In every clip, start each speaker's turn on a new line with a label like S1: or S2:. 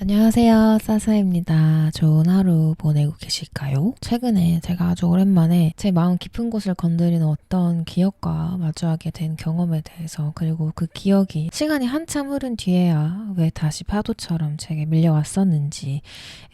S1: 안녕하세요. 사사입니다. 좋은 하루 보내고 계실까요? 최근에 제가 아주 오랜만에 제 마음 깊은 곳을 건드리는 어떤 기억과 마주하게 된 경험에 대해서, 그리고 그 기억이 시간이 한참 흐른 뒤에야 왜 다시 파도처럼 제게 밀려왔었는지에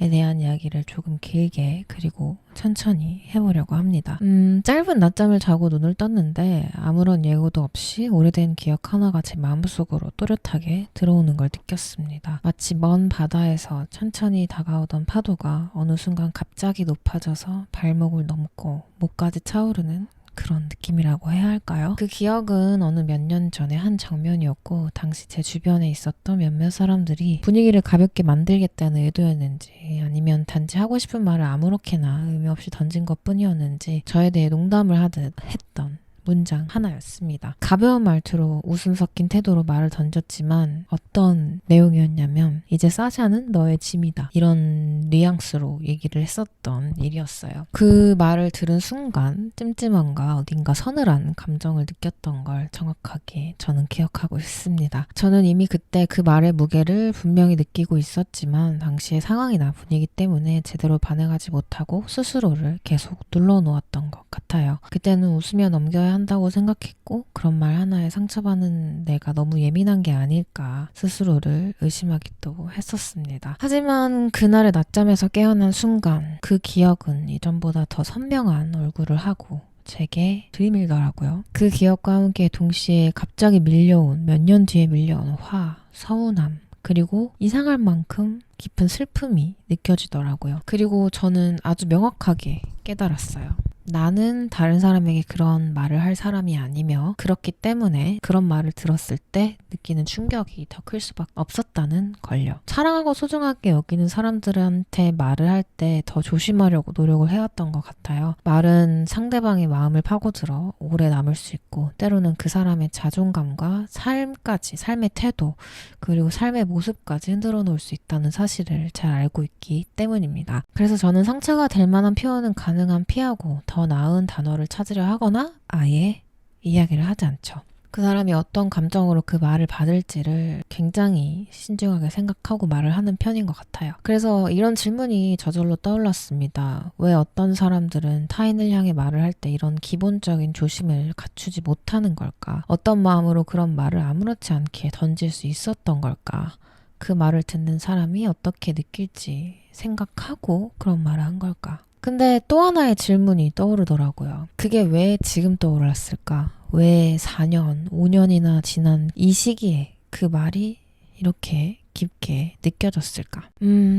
S1: 대한 이야기를 조금 길게 그리고 천천히 해보려고 합니다. 짧은 낮잠을 자고 눈을 떴는데 아무런 예고도 없이 오래된 기억 하나가 제 마음속으로 또렷하게 들어오는 걸 느꼈습니다. 마치 먼 바다에서 천천히 다가오던 파도가 어느 순간 갑자기 높아져서 발목을 넘고 목까지 차오르는 그런 느낌이라고 해야 할까요? 그 기억은 어느 몇 년 전의 한 장면이었고, 당시 제 주변에 있었던 몇몇 사람들이 분위기를 가볍게 만들겠다는 의도였는지, 아니면 단지 하고 싶은 말을 아무렇게나 의미 없이 던진 것 뿐이었는지 저에 대해 농담을 하듯 했던 문장 하나였습니다. 가벼운 말투로 웃음 섞인 태도로 말을 던졌지만 어떤 내용이었냐면, 이제 사샤는 너의 짐이다, 이런 뉘앙스로 얘기를 했었던 일이었어요. 그 말을 들은 순간 찜찜함과 어딘가 서늘한 감정을 느꼈던 걸 정확하게 저는 기억하고 있습니다. 저는 이미 그때 그 말의 무게를 분명히 느끼고 있었지만 당시의 상황이나 분위기 때문에 제대로 반응하지 못하고 스스로를 계속 눌러놓았던 것 같아요. 그때는 웃으며 넘겨야 한다고 생각했고, 그런 말 하나에 상처받는 내가 너무 예민한 게 아닐까 스스로를 의심하기도 했었습니다. 하지만 그날의 낮잠에서 깨어난 순간 그 기억은 이전보다 더 선명한 얼굴을 하고 제게 들이밀더라고요. 그 기억과 함께 동시에 갑자기 밀려온, 몇 년 뒤에 밀려온 화, 서운함, 그리고 이상할 만큼 깊은 슬픔이 느껴지더라고요. 그리고 저는 아주 명확하게 깨달았어요. 나는 다른 사람에게 그런 말을 할 사람이 아니며, 그렇기 때문에 그런 말을 들었을 때 느끼는 충격이 더 클 수밖에 없었다는 걸요. 사랑하고 소중하게 여기는 사람들한테 말을 할 때 더 조심하려고 노력을 해왔던 것 같아요. 말은 상대방의 마음을 파고들어 오래 남을 수 있고, 때로는 그 사람의 자존감과 삶까지, 삶의 태도, 그리고 삶의 모습까지 흔들어 놓을 수 있다는 사실을 잘 알고 있기 때문입니다. 그래서 저는 상처가 될 만한 표현은 가능한 피하고 더 나은 단어를 찾으려 하거나 아예 이야기를 하지 않죠. 그 사람이 어떤 감정으로 그 말을 받을지를 굉장히 신중하게 생각하고 말을 하는 편인 것 같아요. 그래서 이런 질문이 저절로 떠올랐습니다. 왜 어떤 사람들은 타인을 향해 말을 할 때 이런 기본적인 조심을 갖추지 못하는 걸까? 어떤 마음으로 그런 말을 아무렇지 않게 던질 수 있었던 걸까? 그 말을 듣는 사람이 어떻게 느낄지 생각하고 그런 말을 한 걸까? 근데 또 하나의 질문이 떠오르더라고요. 그게 왜 지금 떠올랐을까? 왜 4년, 5년이나 지난 이 시기에 그 말이 이렇게 깊게 느껴졌을까?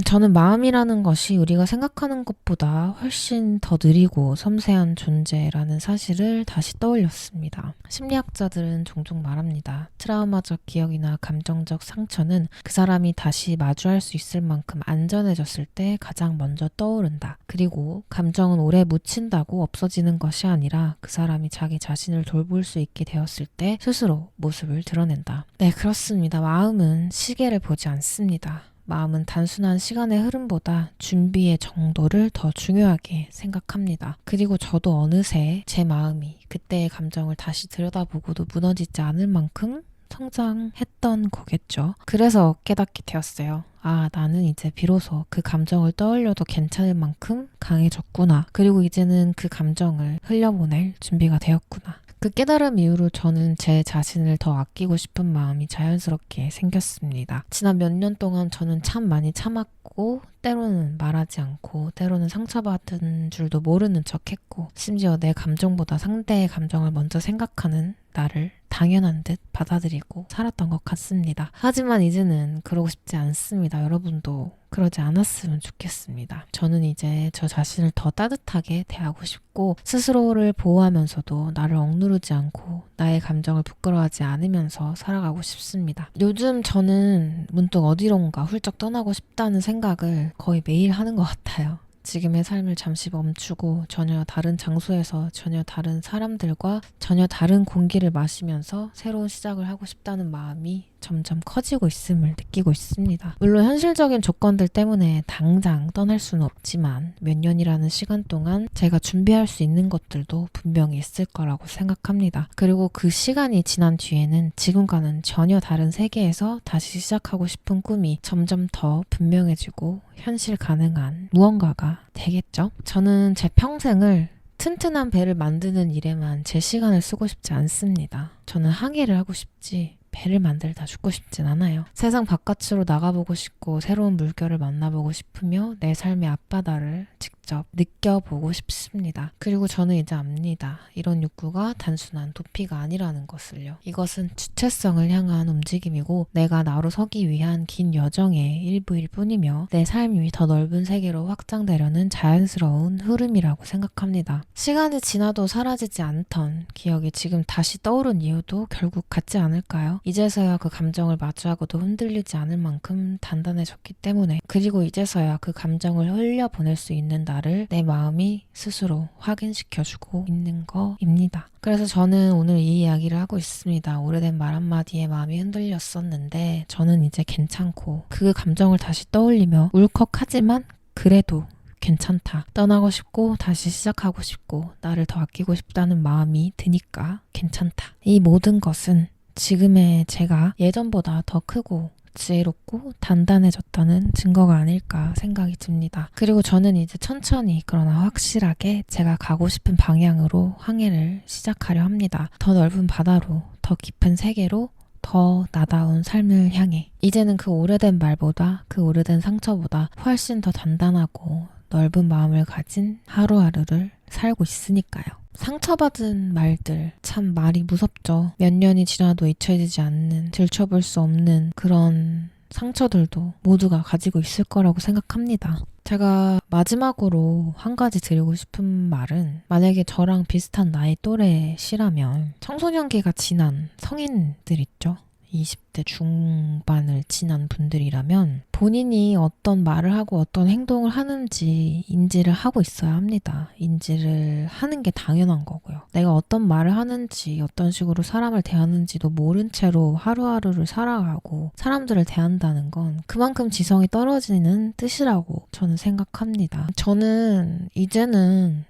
S1: 저는 마음이라는 것이 우리가 생각하는 것보다 훨씬 더 느리고 섬세한 존재라는 사실을 다시 떠올렸습니다. 심리학자들은 종종 말합니다. 트라우마적 기억이나 감정적 상처는 그 사람이 다시 마주할 수 있을 만큼 안전해졌을 때 가장 먼저 떠오른다. 그리고 감정은 오래 묻힌다고 없어지는 것이 아니라 그 사람이 자기 자신을 돌볼 수 있게 되었을 때 스스로 모습을 드러낸다. 네, 그렇습니다. 마음은 시계를 보지 않습니다. 마음은 단순한 시간의 흐름보다 준비의 정도를 더 중요하게 생각합니다. 그리고 저도 어느새 제 마음이 그때의 감정을 다시 들여다보고도 무너지지 않을 만큼 성장했던 거겠죠. 그래서 깨닫게 되었어요. 아, 나는 이제 비로소 그 감정을 떠올려도 괜찮을 만큼 강해졌구나. 그리고 이제는 그 감정을 흘려보낼 준비가 되었구나. 그 깨달음 이후로 저는 제 자신을 더 아끼고 싶은 마음이 자연스럽게 생겼습니다. 지난 몇 년 동안 저는 참 많이 참았고, 때로는 말하지 않고, 때로는 상처받은 줄도 모르는 척했고, 심지어 내 감정보다 상대의 감정을 먼저 생각하는 나를 당연한 듯 받아들이고 살았던 것 같습니다. 하지만 이제는 그러고 싶지 않습니다. 여러분도 그러지 않았으면 좋겠습니다. 저는 이제 저 자신을 더 따뜻하게 대하고 싶고, 스스로를 보호하면서도 나를 억누르지 않고 나의 감정을 부끄러워하지 않으면서 살아가고 싶습니다. 요즘 저는 문득 어디론가 훌쩍 떠나고 싶다는 생각을 거의 매일 하는 것 같아요. 지금의 삶을 잠시 멈추고 전혀 다른 장소에서 전혀 다른 사람들과 전혀 다른 공기를 마시면서 새로운 시작을 하고 싶다는 마음이 점점 커지고 있음을 느끼고 있습니다. 물론 현실적인 조건들 때문에 당장 떠날 수는 없지만 몇 년이라는 시간 동안 제가 준비할 수 있는 것들도 분명히 있을 거라고 생각합니다. 그리고 그 시간이 지난 뒤에는 지금과는 전혀 다른 세계에서 다시 시작하고 싶은 꿈이 점점 더 분명해지고 현실 가능한 무언가가 되겠죠? 저는 제 평생을 튼튼한 배를 만드는 일에만 제 시간을 쓰고 싶지 않습니다. 저는 항해를 하고 싶지 배를 만들다 죽고 싶진 않아요. 세상 바깥으로 나가보고 싶고 새로운 물결을 만나보고 싶으며 내 삶의 앞바다를 직접 느껴보고 싶습니다. 그리고 저는 이제 압니다. 이런 욕구가 단순한 도피가 아니라는 것을요. 이것은 주체성을 향한 움직임이고 내가 나로 서기 위한 긴 여정의 일부일 뿐이며 내 삶이 더 넓은 세계로 확장되려는 자연스러운 흐름이라고 생각합니다. 시간이 지나도 사라지지 않던 기억이 지금 다시 떠오른 이유도 결국 같지 않을까요? 이제서야 그 감정을 마주하고도 흔들리지 않을 만큼 단단해졌기 때문에, 그리고 이제서야 그 감정을 흘려보낼 수 있는 나를 내 마음이 스스로 확인시켜주고 있는 거입니다. 그래서 저는 오늘 이 이야기를 하고 있습니다. 오래된 말 한마디에 마음이 흔들렸었는데 저는 이제 괜찮고 그 감정을 다시 떠올리며 울컥하지만 그래도 괜찮다. 떠나고 싶고 다시 시작하고 싶고 나를 더 아끼고 싶다는 마음이 드니까 괜찮다. 이 모든 것은 지금의 제가 예전보다 더 크고 지혜롭고 단단해졌다는 증거가 아닐까 생각이 듭니다. 그리고 저는 이제 천천히 그러나 확실하게 제가 가고 싶은 방향으로 항해를 시작하려 합니다. 더 넓은 바다로, 더 깊은 세계로, 더 나다운 삶을 향해. 이제는 그 오래된 말보다, 그 오래된 상처보다 훨씬 더 단단하고 넓은 마음을 가진 하루하루를 살고 있으니까요. 상처받은 말들, 참 말이 무섭죠. 몇 년이 지나도 잊혀지지 않는, 들춰볼 수 없는 그런 상처들도 모두가 가지고 있을 거라고 생각합니다. 제가 마지막으로 한 가지 드리고 싶은 말은, 만약에 저랑 비슷한 나이 또래시라면 청소년기가 지난 성인들 있죠? 20대 중반을 지난 분들이라면 본인이 어떤 말을 하고 어떤 행동을 하는지 인지를 하고 있어야 합니다. 인지를 하는 게 당연한 거고요. 내가 어떤 말을 하는지 어떤 식으로 사람을 대하는지도 모른 채로 하루하루를 살아가고 사람들을 대한다는 건 그만큼 지성이 떨어지는 뜻이라고 저는 생각합니다. 저는 이제는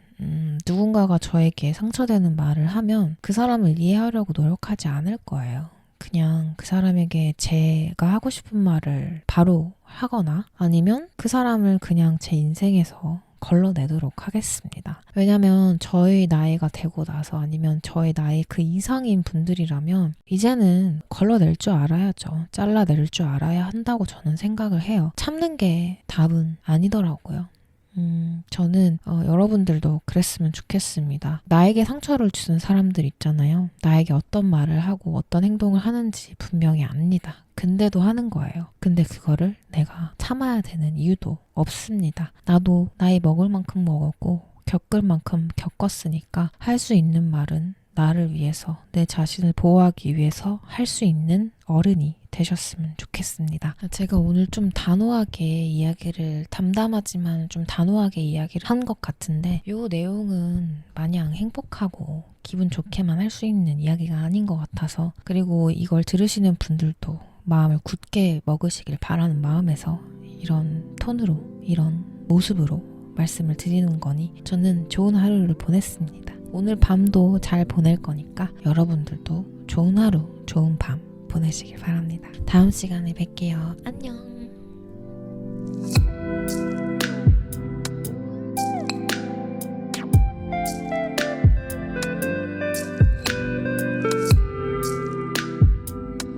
S1: 누군가가 저에게 상처되는 말을 하면 그 사람을 이해하려고 노력하지 않을 거예요. 그냥 그 사람에게 제가 하고 싶은 말을 바로 하거나 아니면 그 사람을 그냥 제 인생에서 걸러내도록 하겠습니다. 왜냐면 저의 나이가 되고 나서 아니면 저의 나이 그 이상인 분들이라면 이제는 걸러낼 줄 알아야죠. 잘라낼 줄 알아야 한다고 저는 생각을 해요. 참는 게 답은 아니더라고요. 저는 여러분들도 그랬으면 좋겠습니다. 나에게 상처를 주는 사람들 있잖아요. 나에게 어떤 말을 하고 어떤 행동을 하는지 분명히 압니다. 근데도 하는 거예요. 근데 그거를 내가 참아야 되는 이유도 없습니다. 나도 나이 먹을 만큼 먹었고 겪을 만큼 겪었으니까 할 수 있는 말은 나를 위해서, 내 자신을 보호하기 위해서 할 수 있는 어른이 되셨으면 좋겠습니다. 제가 오늘 좀 단호하게 이야기를, 담담하지만 좀 단호하게 이야기를 한 것 같은데 이 내용은 마냥 행복하고 기분 좋게만 할 수 있는 이야기가 아닌 것 같아서, 그리고 이걸 들으시는 분들도 마음을 굳게 먹으시길 바라는 마음에서 이런 톤으로, 이런 모습으로 말씀을 드리는 거니 저는 좋은 하루를 보냈습니다. 오늘 밤도 잘 보낼 거니까 여러분들도 좋은 하루, 좋은 밤 보내시길 바랍니다. 다음 시간에 뵐게요. 안녕.